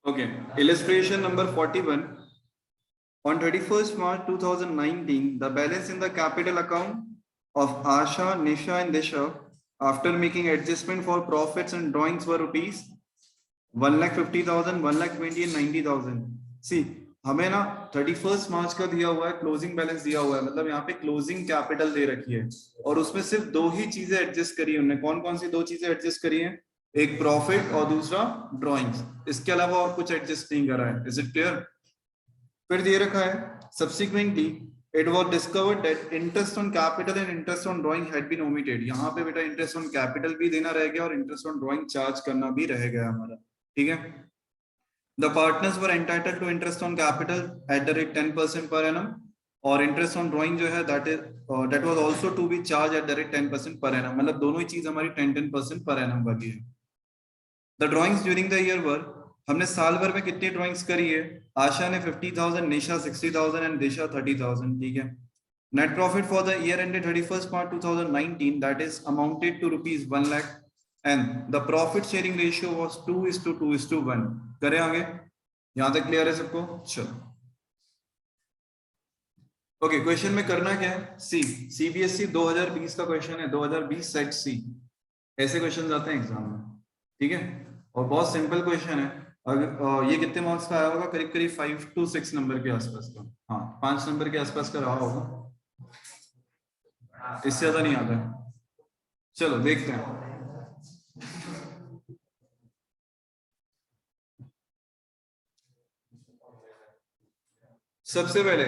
Okay, illustration number 41. On 31st March 2019, the balance in the capital account of Asha, Nisha and Disha after making adjustment for profits and drawings were rupees 1,50,000, 1,20,000 and 90,000. See, हमें ना 31st मार्च का दिया हुआ है, closing balance दिया हुआ है, मतलब यहाँ पे क्लोजिंग कैपिटल दे रखी है और उसमें सिर्फ दो ही चीजें एडजस्ट करी है उन्होंने। कौन कौन सी दो चीजें एडजस्ट करी है? एक प्रॉफिट और दूसरा ड्रॉइंग्स। इसके अलावा और कुछ एडजस्ट नहीं करा है। Is it clear? फिर दे रखा है subsequently it was discovered that interest on capital and interest on drawing had been omitted। यहाँ पे बेटा interest on capital भी देना रह गया और interest on drawing चार्ज करना भी रह गया हमारा। ठीक है, the partners were entitled to interest on capital at the rate 10% per annum और interest on drawing जो है that was also to be charged at the rate 10% per annum। मतलब दोनों ही चीज हमारी 10% per annum वाली है। The drawings during the year were, हमने साल भर में कितनी ड्राइंग्स करी है? आशा ने 50,000, निशा 60,000 एंड दिशा 30,000। ठीक है, net profit for the year ended 31st March 2019 that is amounted to rupees 1 lakh and the profit sharing ratio was 2:2:1। करें आगे? यहां तक क्लियर है सबको? चलो ओके, क्वेश्चन में करना क्या है? सी सीबीएसई 2020 का क्वेश्चन है, 2020 सेट सी। ऐसे क्वेश्चन आते हैं एग्जाम में। ठीक है, और बहुत सिंपल क्वेश्चन है। अगर ये कितने मार्क्स का आया होगा? करीब करीब 5 to 6 नंबर के आसपास का। हाँ, 5 नंबर के आसपास का रहा होगा, इससे ज्यादा नहीं आता है। चलो देखते हैं। सबसे पहले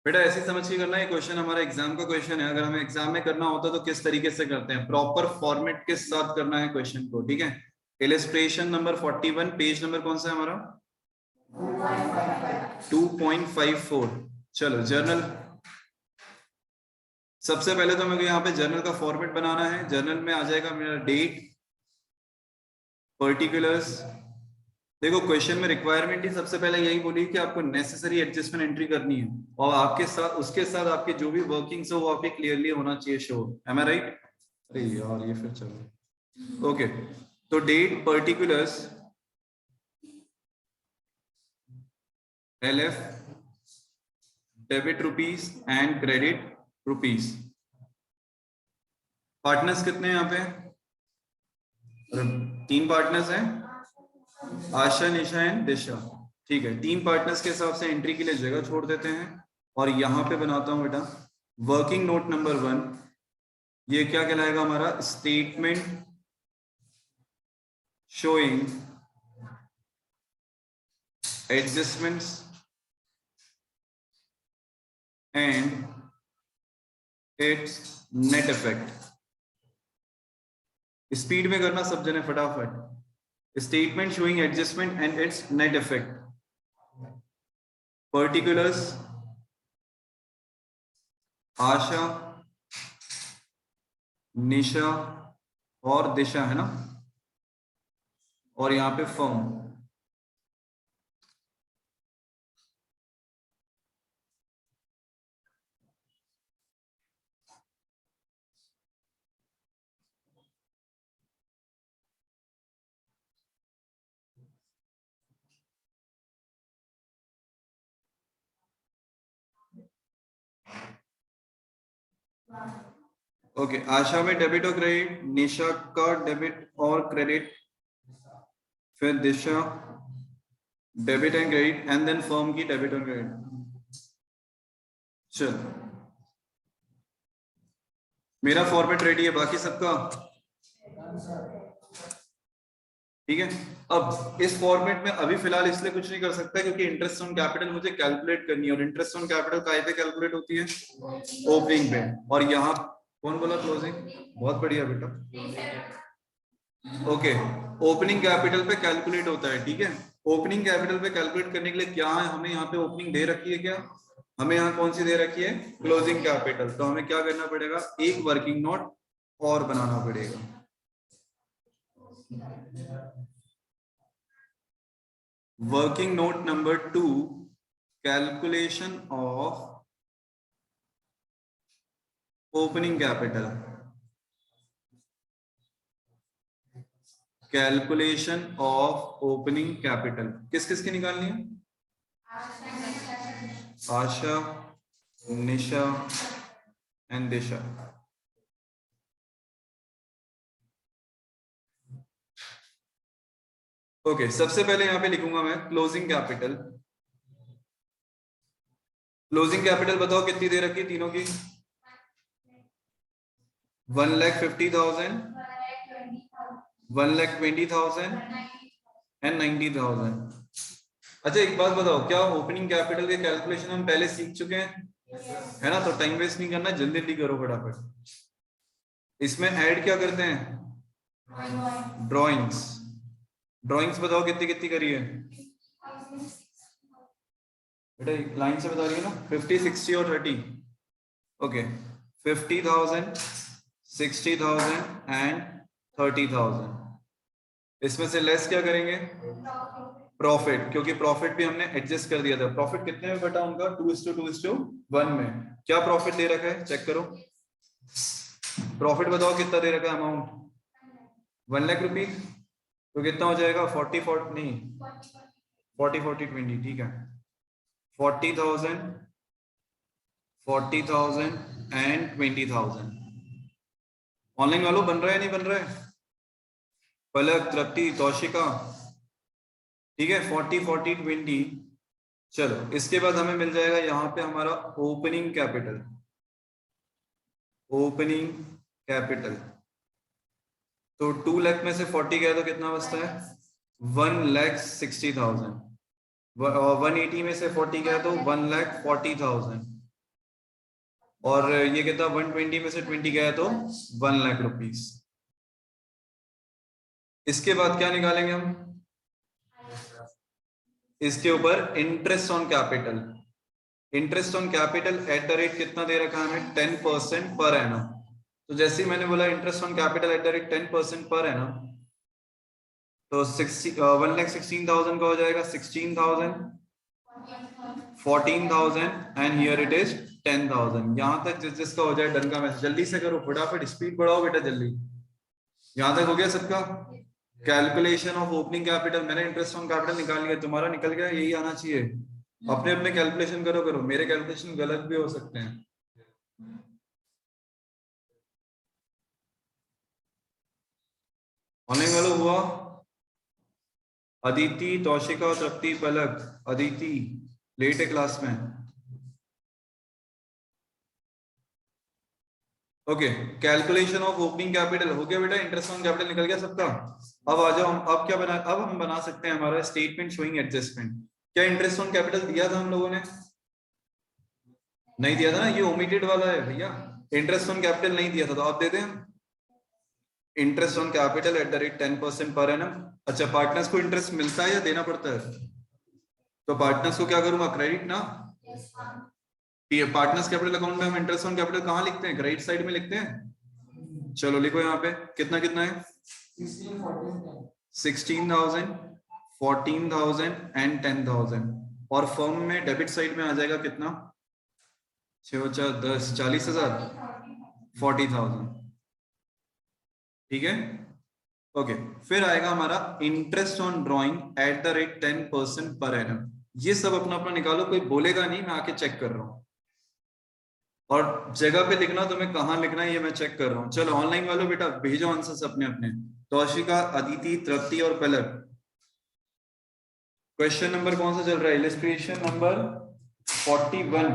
बेटा ऐसे समझ के करना है, क्वेश्चन हमारा एग्जाम का क्वेश्चन है। अगर हमें एग्जाम में करना होता तो किस तरीके से करते हैं, प्रॉपर फॉर्मेट के साथ करना है क्वेश्चन को। ठीक है, इलस्ट्रेशन नंबर 41, पेज नंबर कौन सा है हमारा? 2.54। चलो जर्नल, सबसे पहले तो मेरे को यहाँ पे जर्नल का फॉर्मेट बनाना है। जर्नल में आ जाएगा मेरा डेट, पर्टिकुलर्स। देखो क्वेश्चन में रिक्वायरमेंट ही सबसे पहले यही बोली कि आपको नेसेसरी एडजस्टमेंट एंट्री करनी है और आपके साथ उसके साथ आपके जो भी वर्किंग्स हो वो आपके क्लियरली होना चाहिए शो। एम आई राइट? अरे यार ये फिर चलो ओके। तो date, particulars, LF, debit rupees and credit rupees. Partners कितने हैं यहाँ पे? 3 पार्टनर्स हैं, आशा, निशा एंड दिशा। ठीक है, 3 पार्टनर्स के हिसाब से एंट्री के लिए जगह छोड़ देते हैं और यहां पे बनाता हूं बेटा वर्किंग नोट नंबर 1। ये क्या कहलाएगा हमारा? Statement showing adjustments and its net effect. Speed में करना सब जने फटाफट। Statement showing adjustment and its net effect, particulars Asha, Nisha और दिशा है ना, और यहां पे फर्म। ओके, आशा में डेबिट और क्रेडिट, निशा का डेबिट और क्रेडिट, फिर Disha debit and credit and then firm की डेबिट और क्रेडिट। चल मेरा फॉर्मेट रेडी है, बाकी सबका ठीक है। अब इस फॉर्मेट में अभी फिलहाल इसलिए कुछ नहीं कर सकता क्योंकि इंटरेस्ट ऑन कैपिटल मुझे कैलकुलेट करनी है और इंटरेस्ट ऑन कैपिटल काय पे कैलकुलेट होती है? ओपनिंग पे। और यहाँ कौन बोला क्लोजिंग? बहुत बढ़िया बेटा। ओके, ओपनिंग कैपिटल पे कैलकुलेट होता है। ठीक है, ओपनिंग कैपिटल पे कैलकुलेट करने के लिए क्या है, हमें यहाँ पे ओपनिंग दे रखी है क्या? हमें यहाँ कौन सी दे रखी है? Closing capital. तो हमें क्या करना पड़ेगा? एक वर्किंग नोट और बनाना पड़ेगा। Working note number 2, calculation of opening capital. Calculation of opening capital किस किस की निकालनी है? आशा, निशा एंड दिशा। ओके, सबसे पहले यहां पे लिखूंगा मैं क्लोजिंग कैपिटल। क्लोजिंग कैपिटल बताओ कितनी दे रखी तीनों की? 1,50,000, 1,20,000 एंड 90,000। अच्छा एक बात बताओ, क्या ओपनिंग कैपिटल के कैलकुलेशन हम पहले सीख चुके हैं? है ना, तो टाइम वेस्ट नहीं करना, जल्दी जल्दी करो फटाफट। इसमें ऐड क्या करते हैं? ड्रॉइंग्स। ड्रॉइंग्स बताओ कितनी कितनी करी है बेटा, लाइन से बता रही है ना? 50, 60 और 30। Okay, 50,000, 60,000 and 30,000। इसमें से लेस क्या करेंगे? प्रॉफिट, क्योंकि प्रॉफिट भी हमने एडजस्ट कर दिया था। प्रॉफिट कितने में बटा उनका? 2:2:1 में। क्या प्रॉफिट दे रखा है चेक करो। प्रॉफिट बताओ कितना दे रखा है अमाउंट? 1,00,000 रुपीज। तो कितना हो जाएगा? 40 नहीं, 40 ठीक है। 40,000, 40,000 एंड 20,000। ऑनलाइन वालों बन रहा है नहीं बन रहा है? पलक, तृप्ति, तौशिका, ठीक है। 40, 40, 20। चलो इसके बाद हमें मिल जाएगा यहाँ पे हमारा ओपनिंग कैपिटल। ओपनिंग कैपिटल तो 2 लाख में से 40 गया तो कितना बचता है? 1,60,000। 180 में से 40 गया तो 1,40,000। और ये कितना? 120 में से 20 गया तो 1,00,000 रुपीज। इसके बाद क्या निकालेंगे हम? इसके ऊपर interest on capital. Interest on capital at the rate कितना दे रखा है हमें? 10% पर एनम। तो जैसे ही मैंने बोला interest on capital at the rate 10% per annum, तो 1,16,000 का हो जाएगा 16,000, 14,000 एंड हियर इट इज 10,000। यहां तक जिस जिसका हो जाए डन का मैसेज जल्दी से करो, फटाफट स्पीड बढ़ाओ बेटा जल्दी। यहां तक हो गया सबका? कैलकुलेशन ऑफ ओपनिंग कैपिटल, मैंने इंटरेस्ट ऑन कैपिटल निकाल लिया, तुम्हारा निकल गया, यही आना चाहिए। अपने अपने कैलकुलेशन करो करो, मेरे कैलकुलेशन गलत भी हो सकते हैं। ऑनलाइन वालों हुआ? अदिति, तौशिका, तृप्ति, पलक। अदिति लेट है क्लास में। Okay, calculation of opening capital हो गया बेटा, इंटरेस्ट ऑन कैपिटल निकल गया सबका। अब आ जाओ, हम अब क्या बना, अब हम बना सकते हैं हमारा स्टेटमेंट शोइंग एडजस्टमेंट। क्या इंटरेस्ट ऑन कैपिटल दिया था हम लोगों ने? नहीं दिया था ना, ये ओमिटेड वाला है भैया। इंटरेस्ट ऑन कैपिटल नहीं दिया था, तो आप दे दें interest on capital at the rate 10% per annum. अच्छा, पार्टनर्स को इंटरेस्ट मिलता है या देना पड़ता है? तो पार्टनर्स को क्या करूंगा? क्रेडिट ना। ये पार्टनर्स कैपिटल अकाउंट में हम इंटरेस्ट ऑन कैपिटल कहाँ लिखते हैं? क्रेडिट साइड में लिखते हैं। चलो लिखो यहाँ पे कितना कितना है? 16,000, 14,000 एंड 10,000। और फर्म में डेबिट साइड में आ जाएगा कितना? 6 4 10, 40,000, 40,000। ठीक है। ओके, फिर आएगा हमारा interest on drawing at the rate 10% per annum. ये सब अपना अपना निकालो, कोई बोलेगा नहीं, मैं आके चेक कर रहा हूं। और जगह पे लिखना, तुम्हें कहाँ लिखना है ये मैं चेक कर रहा हूँ। चलो ऑनलाइन वालों बेटा भेजो आंसर्स अपने अपने। तौशिका, अदिति, तृप्ति और पलक। क्वेश्चन नंबर कौन सा चल रहा है? Illustration number 41।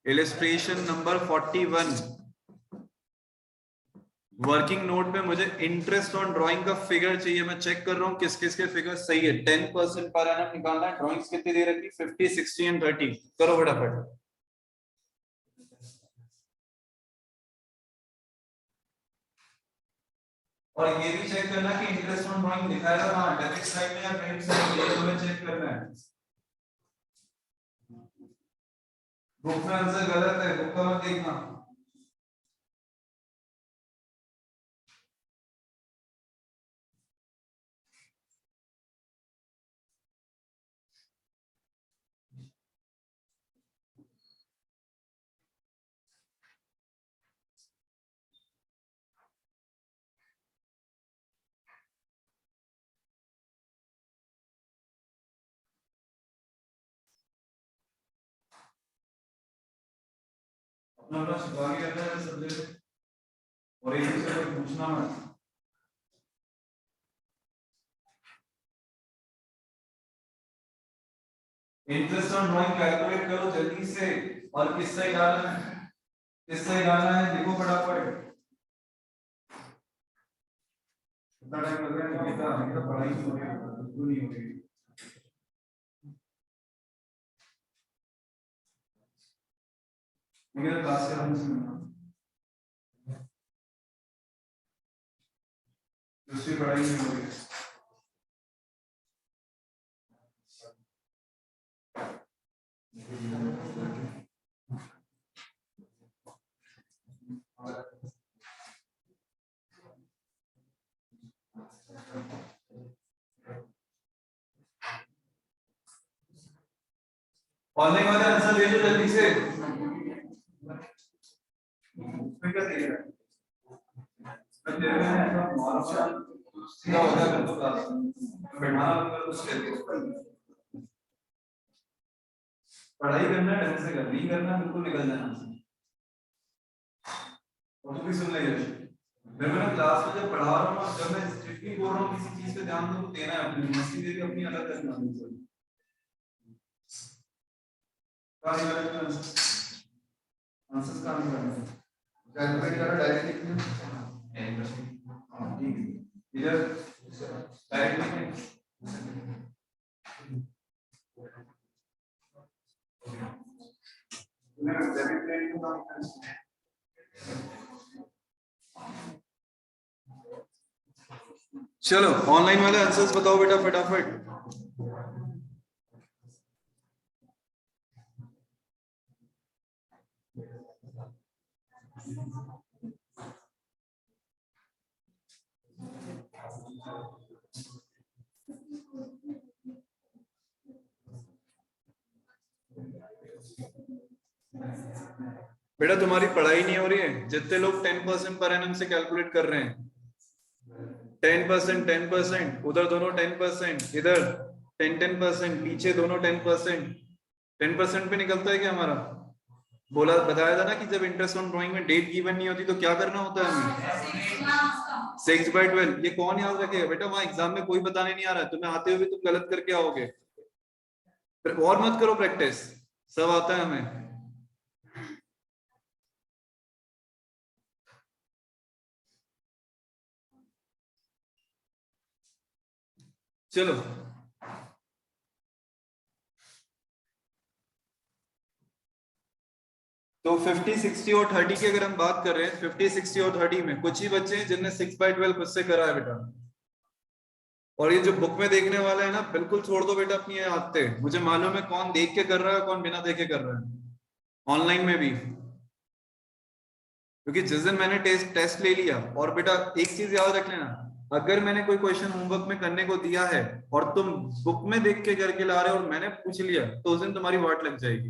Illustration number 41। Working note में मुझे इंटरेस्ट ऑन ड्राइंग का फिगर चाहिए, मैं चेक कर रहा हूँ किस किस के फिगर सही है। 10% पर एनम निकालना है। ड्राइंग्स कितनी दे रखी? 50, 60 एंड 30। करो फटाफट। और ये भी चेक करना कि इंटरेस्ट ऑन ड्राइंग दिखाएगा कहां, डेबिट साइड में या क्रेडिट साइड में, ये तुम्हें चेक करना है। बुक में आंसर गलत है, बुक का मत देखना। अपना शिकवा के रहना है सब्जेक्ट और एक दूसरे को पूछना मत। इंटरेस्ट ऑन ड्राइंग कैलकुलेट करो जल्दी से। और किससे डालना है, किससे डालना है देखो फटाफट। कितना टाइम लग रहा है निकिता? निकिता पढ़ाई नहीं हो रही है, बिल्कुल नहीं हो रही। निकिता क्लास से आने से मिलना, दूसरी पढ़ाई नहीं हो रही है। ऑनलाइन वाले आंसर दे दो जल्दी से। उसमें क्या दे रहा है? दे रहे हैं ऐसा नॉर्मल सीधा हो जाएगा तो क्लास बैठाना होगा कुछ करके। पढ़ाई करना है ढंग से कर, नहीं करना बिल्कुल निकल जाना। और तू भी सुन ले यश, मैं ना क्लास में जब पढ़ा रहा हूँ, जब मैं स्ट्रिक्टली बोल रहा हूँ किसी चीज पे ध्यान दो, देना है अपनी मस्ती दे के अपनी अलग करना है। आंसर्स का नहीं कैलकुलेट करो डायरेक्ट लिखना। हां ठीक है, इधर डायरेक्ट लिखना। चलो ऑनलाइन वाले आंसर्स बताओ बेटा फटाफट। बेटा तुम्हारी पढ़ाई नहीं हो रही है। जितने लोग 10% पर एनम से कैलकुलेट कर रहे हैं, 10%, 10%, उधर दोनों 10%, इधर 10% पीछे दोनों 10%। 10% पे निकलता है क्या हमारा? बोला बताया था ना कि जब इंटरेस्ट ऑन ड्राइंग में डेट गिवन नहीं होती तो क्या करना होता है हमें? 6/12। ये कौन याद रखेगा बेटा? वहां एग्जाम में कोई बताने नहीं आ रहा है, तुम्हें आते हुए तुम गलत करके आओगे। और मत करो प्रैक्टिस, सब आता है हमें। चलो तो 50, 60 और 30 की अगर हम बात कर रहे हैं, 50, 60 और 30 में कुछ ही बच्चे हैं जिनने 6/12 खुद से करा है बेटा। और ये जो बुक में देखने वाला है ना, बिल्कुल छोड़ दो बेटा अपनी आदतें। मुझे मालूम है कौन देख के कर रहा है कौन बिना देखे कर रहा है, ऑनलाइन में भी। क्योंकि जिस दिन मैंने टेस्ट ले लिया, और बेटा एक चीज याद रख लेना, अगर मैंने कोई क्वेश्चन होमवर्क में करने को दिया है और तुम बुक में देख के करके ला रहे हो और मैंने पूछ लिया, तो उस दिन तुम्हारी वाट लग जाएगी,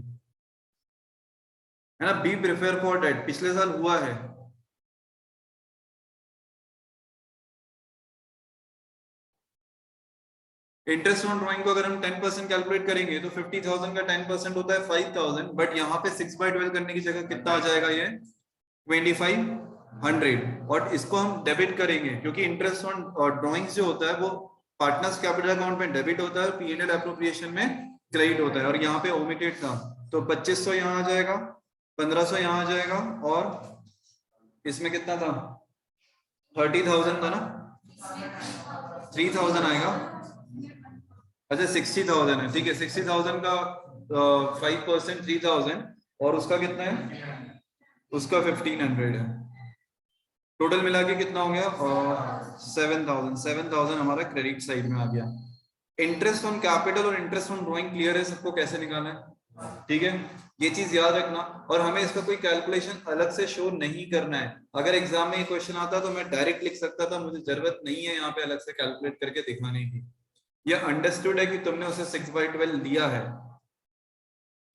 है ना। बी प्रिपेयर फॉर डेट, पिछले साल हुआ है। इंटरेस्ट ऑन ड्राइंग को अगर हम 10% कैलकुलेट करेंगे तो 50,000 का 10% होता है 5,000, बट यहाँ पे 6/12 करने की जगह कितना आ जाएगा ये? 2,500। और इसको हम डेबिट करेंगे क्योंकि इंटरेस्ट ऑन ड्राइंग्स जो होता है वो पार्टनर्स कैपिटल अकाउंट में डेबिट होता है, पी एंड एल एप्रोप्रिएशन में क्रेडिट होता है। और यहाँ पे ओमिटेड था तो 2,500 यहाँ आ जाएगा, 1,500 यहाँ आ जाएगा, और इसमें कितना था? 30,000 था ना, 3,000 आएगा। अच्छा 60,000 है, ठीक है। 60,000 का 5% 3,000, और उसका कितना है? उसका 1,500 है। टोटल मिला के कितना हो गया? 7,000। 7,000 हमारा क्रेडिट साइड में आ गया। इंटरेस्ट ऑन कैपिटल और इंटरेस्ट ऑन ड्राइंग क्लियर है सबको कैसे निकालना है? ठीक है, ये चीज याद रखना। और हमें इसका कोई कैलकुलेशन अलग से शो नहीं करना है। अगर एग्जाम में ये क्वेश्चन आता तो मैं डायरेक्ट लिख सकता था, मुझे जरूरत नहीं है यहाँ पे अलग से कैलकुलेट करके दिखाने की। ये अंडरस्टूड है कि तुमने उसे 6/12 दिया है,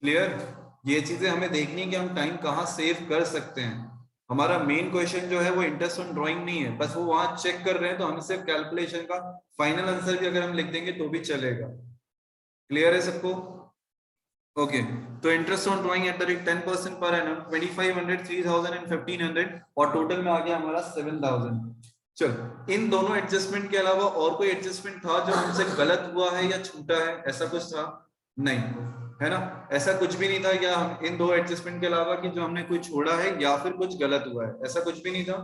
क्लियर। ये चीजें हमें देखनी है कि हम टाइम कहाँ सेव कर सकते हैं। हमारा मेन क्वेश्चन जो है वो इंटरेस्ट ऑन ड्राइंग नहीं है, बस वो वहां चेक कर रहे हैं, तो हम सिर्फ कैलकुलेशन का फाइनल आंसर भी अगर हम लिख देंगे तो भी चलेगा। क्लियर है सबको? ओके, तो interest on drawing at the rate 10% per annum, 2500, 3000 and 1500, और टोटल में आ गया हमारा 7000। चलो, इन दोनों एडजस्टमेंट के अलावा और कोई एडजस्टमेंट था जो हमसे गलत हुआ है या छूटा है, ऐसा कुछ था? नहीं है ना, ऐसा कुछ भी नहीं था या इन दो एडजस्टमेंट के अलावा कि जो हमने कोई छोड़ा है या फिर कुछ गलत हुआ है, ऐसा कुछ भी नहीं था।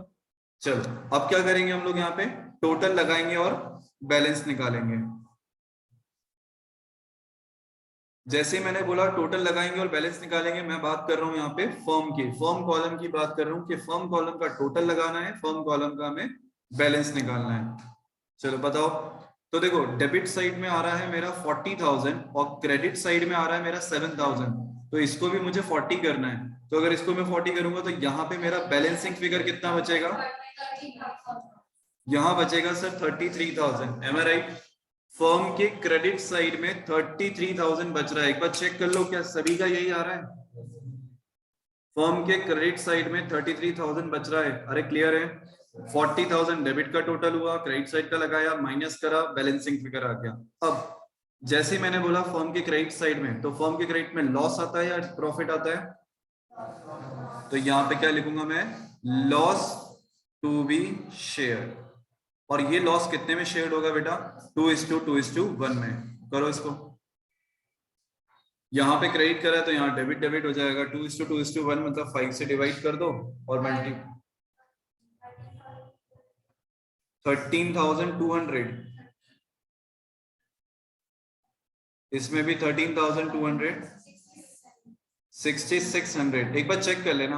चलो, अब क्या करेंगे हम लोग, यहाँ पे टोटल लगाएंगे और बैलेंस निकालेंगे। जैसे ही मैंने बोला टोटल लगाएंगे और बैलेंस निकालेंगे, मैं बात कर रहा हूं यहाँ पे फर्म की, फर्म कॉलम की बात कर रहा हूँ कि फर्म कॉलम का टोटल लगाना है, फर्म कॉलम का हमें बैलेंस निकालना है। चलो बताओ। तो देखो, डेबिट साइड में आ रहा है मेरा 40,000 और क्रेडिट साइड में आ रहा है मेरा 7,000, तो इसको भी मुझे 40 करना है। तो अगर इसको मैं 40 करूंगा तो यहाँ पे मेरा बैलेंसिंग फिगर कितना बचेगा? यहाँ बचेगा सर 33,000। एम आई राइट? फर्म के क्रेडिट साइड में 33,000 बच रहा है। एक बार चेक कर लो, क्या सभी का यही आ रहा है? फर्म के क्रेडिट साइड में 33,000 बच रहा है। अरे क्लियर है? 40,000 डेबिट का टोटल हुआ, क्रेडिट साइड का लगाया, माइनस करा, बैलेंसिंग फिगर आ गया। अब जैसे मैंने बोला फर्म के क्रेडिट साइड में, तो फर्म के क्रेडिट में लॉस आता है या प्रॉफिट आता है? तो यहाँ पे क्या लिखूंगा मैं? Loss to be share. और ये लॉस कितने में शेयर होगा बेटा? 2:2:1 में। करो इसको। यहाँ पे क्रेडिट करा है तो यहाँ डेबिट डेबिट हो जाएगा, 2:2:1 मतलब 5 से डिवाइड कर दो और मल्टी 13,200, इसमें भी 13,200, 6,600। एक बार चेक कर लेना,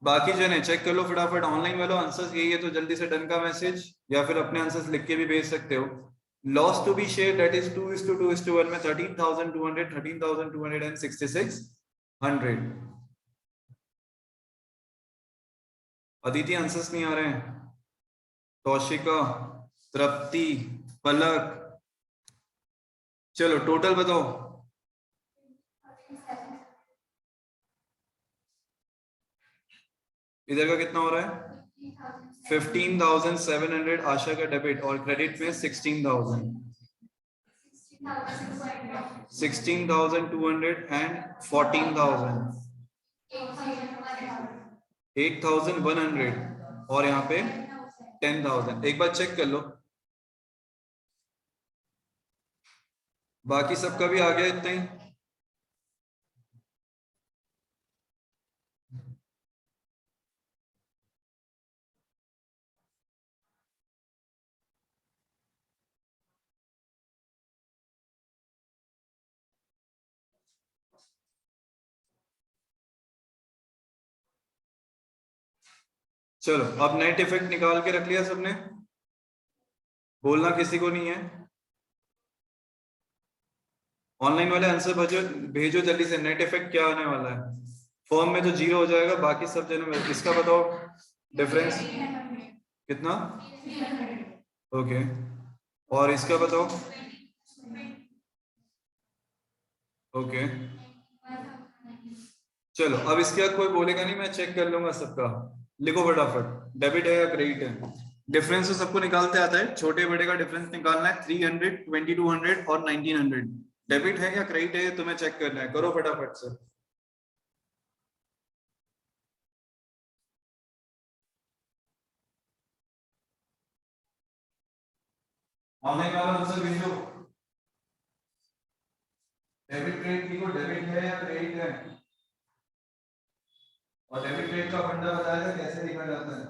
बाकी जो है चेक कर लो फटाफट। ऑनलाइन वालों आंसर्स यही है तो जल्दी से डन का मैसेज, या फिर अपने आंसर्स लिख के भी भेज सकते हो। Loss to be share that is 2:2:1 में 13,200, 13,200 एंड 6,600। अदिति आंसर्स नहीं आ रहे हैं? कौशिका, तृप्ति, पलक, चलो टोटल बताओ। इधर का कितना हो रहा है? 15,700 आशा का डेबिट और क्रेडिट में 16,000, 16,200 एंड 14,000, 8,100 और यहाँ पे 10,000। एक बार चेक कर लो, बाकी सबका भी आ गया इतना ही। चलो, अब नेट इफेक्ट निकाल के रख लिया सबने? बोलना किसी को नहीं है। ऑनलाइन वाले आंसर भेजो, भेजो जल्दी से। नेट इफेक्ट क्या आने वाला है? फॉर्म में तो 0 हो जाएगा, बाकी सब जगह में। इसका बताओ डिफरेंस कितना? ओके, और इसका बताओ। ओके, चलो अब इसके बाद कोई बोलेगा नहीं, मैं चेक कर लूंगा सबका। लिखो फटाफट, डेबिट है या क्रेडिट है? डिफरेंस तो सबको निकालते आता है, छोटे बड़े का डिफरेंस निकालना है। 300, 2200 और 1900 डेबिट है या क्रेडिट है तुम्हें चेक करना है। करो फटाफट से। ऑनलाइन वाला आंसर भेजो। डेबिट क्रेडिट लिखो, डेबिट है या क्रेडिट है? और डेबिट क्रेडिट का फंडा बताया था कैसे लिखा जाता है।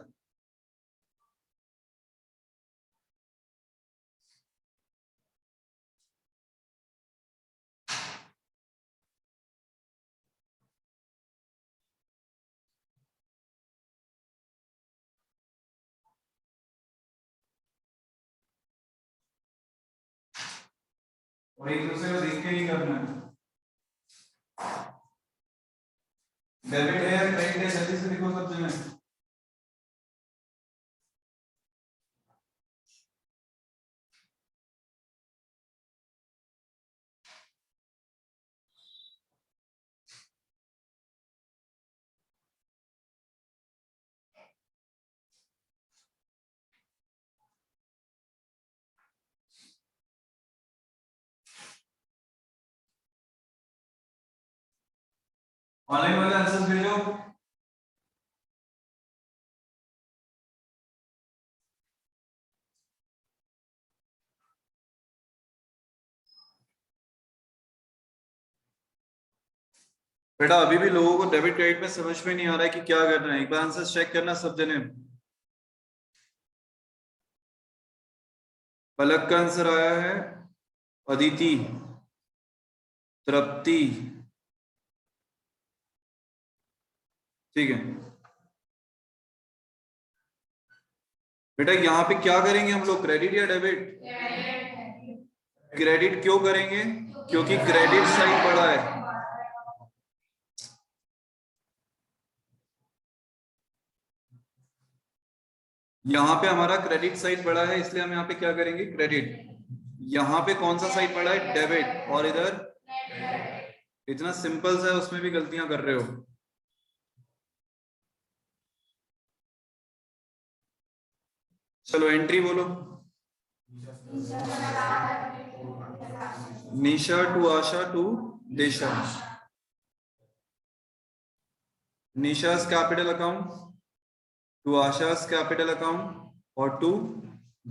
और एक दूसरे को देख के ही करना है। डेबिट है या क्रेडिट है, जल्दी से लिखो सब जगह। ऑनलाइन वाले आंसर भेजो। बेटा अभी भी लोगों को डेबिट क्रेडिट में समझ में नहीं आ रहा है कि क्या करना है। एक बार आंसर चेक करना सब जने। पलक का आंसर आया है, अदिति, तृप्ति, ठीक है बेटा। यहाँ पे क्या करेंगे हम लोग, क्रेडिट या डेबिट? क्रेडिट क्यों करेंगे? क्योंकि क्रेडिट साइड बड़ा है। यहाँ पे हमारा क्रेडिट साइड बड़ा है, इसलिए हम यहाँ पे क्या करेंगे, क्रेडिट। यहाँ पे कौन सा साइड बड़ा है, डेबिट, और इधर इतना सिंपल सा है, उसमें भी गलतियां कर रहे हो। चलो एंट्री बोलो। निशा टू आशा टू देशा। निशा's कैपिटल अकाउंट टू आशा's कैपिटल अकाउंट और टू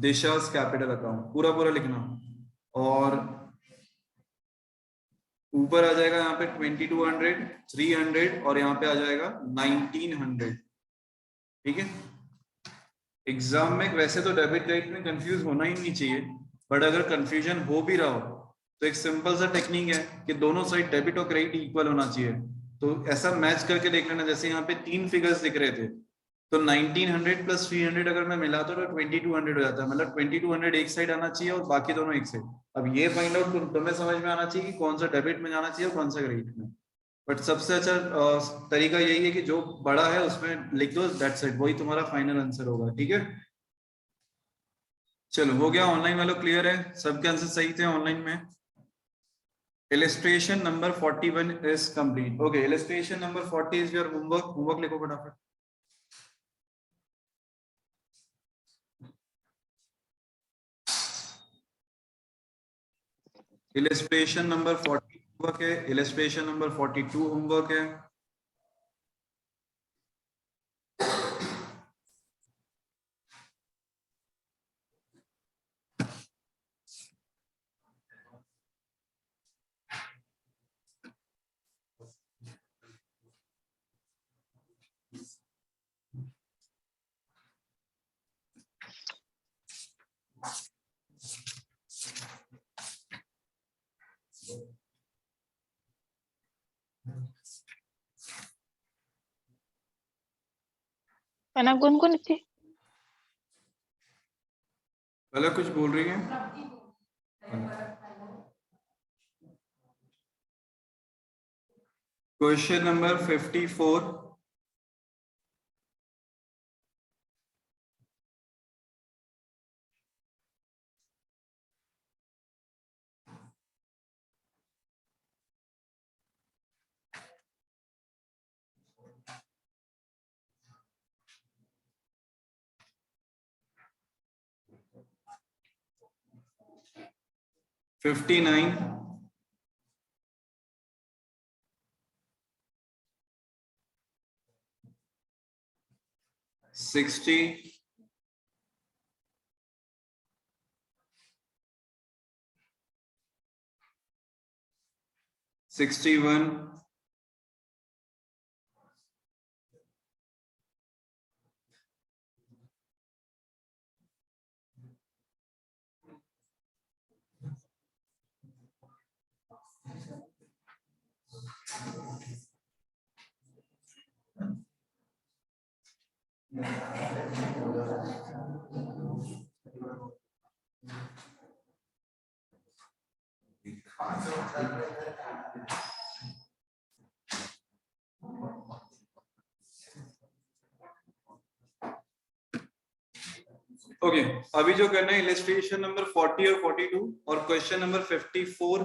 देशा's कैपिटल अकाउंट, पूरा पूरा लिखना। और ऊपर आ जाएगा यहाँ पे 2200, 300 और यहाँ पे आ जाएगा 1900, ठीक है। एग्जाम में वैसे तो डेबिट क्रेडिट में कंफ्यूज होना ही नहीं चाहिए, बट अगर कंफ्यूजन हो भी रहा हो तो एक सिंपल सा टेक्निक है कि दोनों साइड डेबिट और क्रेडिट इक्वल होना चाहिए। तो ऐसा मैच करके देख लेना, जैसे यहाँ पे 3 फिगर्स दिख रहे थे, तो 1900 प्लस 300 अगर मैं मिलाता तो 2200 हो जाता है, मतलब 2200 एक साइड आना चाहिए और बाकी दोनों एक साइड। अब ये फाइंड आउट तुम्हें समझ में आना चाहिए कि कौन सा डेबिट में जाना चाहिए और कौन सा क्रेडिट में। बट सबसे अच्छा तरीका यही है कि जो बड़ा है उसमें लिख दो, दैट्स इट, वही तुम्हारा फाइनल आंसर होगा, ठीक है। चलो हो गया, ऑनलाइन वालों क्लियर है, सबके आंसर सही थे ऑनलाइन में। Illustration number 41 is complete. Okay, illustration number 40 is your homework. Homework लिखो फटाफट। इलस्ट्रेशन नंबर 40 होमवर्क है, इलस्ट्रेशन नंबर 42 होमवर्क है। पहना कौन कौन थी? पहले कुछ बोल रही है। Question number 54। Fifty nine, 60, 61, okay. अभी जो करना है, इलस्ट्रेशन नंबर 40 और 42 और क्वेश्चन नंबर 54,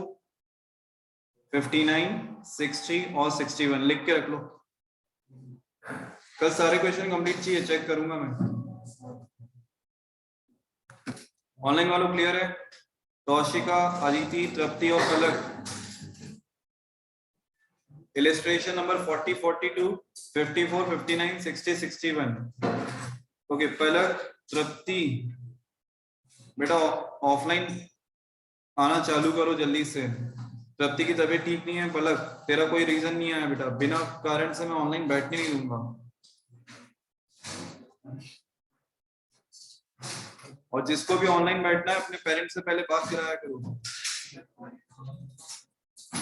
59, 60 और 61 लिख के रख लो। कल सारे क्वेश्चन कंप्लीट चाहिए, चेक करूंगा मैं। ऑनलाइन वालों क्लियर है? तौशिका, अदिति, तृप्ति और पलक। Illustration number 40, 42, 54, 59, 60, 61. ओके पलक, तृप्ति, बेटा ऑफलाइन आना चालू करो जल्दी से। तृप्ति की तबीयत ठीक नहीं है पलक, तेरा कोई रीजन नहीं आया बेटा, बिना कारण से मैं ऑनलाइन बैठने नहीं दूंगा। और जिसको भी ऑनलाइन बैठना है अपने पेरेंट्स से पहले बात कराया करो।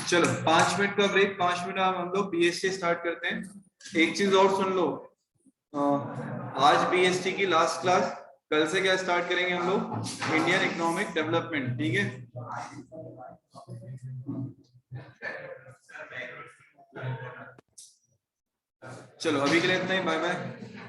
चलो 5 मिनट का ब्रेक, 5 मिनट हम लोग बीएसटी स्टार्ट करते हैं। एक चीज और सुन लो, आज बीएसटी की लास्ट क्लास, कल से क्या स्टार्ट करेंगे हम लोग, इंडियन इकोनॉमिक डेवलपमेंट, ठीक है। चलो अभी के लिए इतना ही, बाय बाय।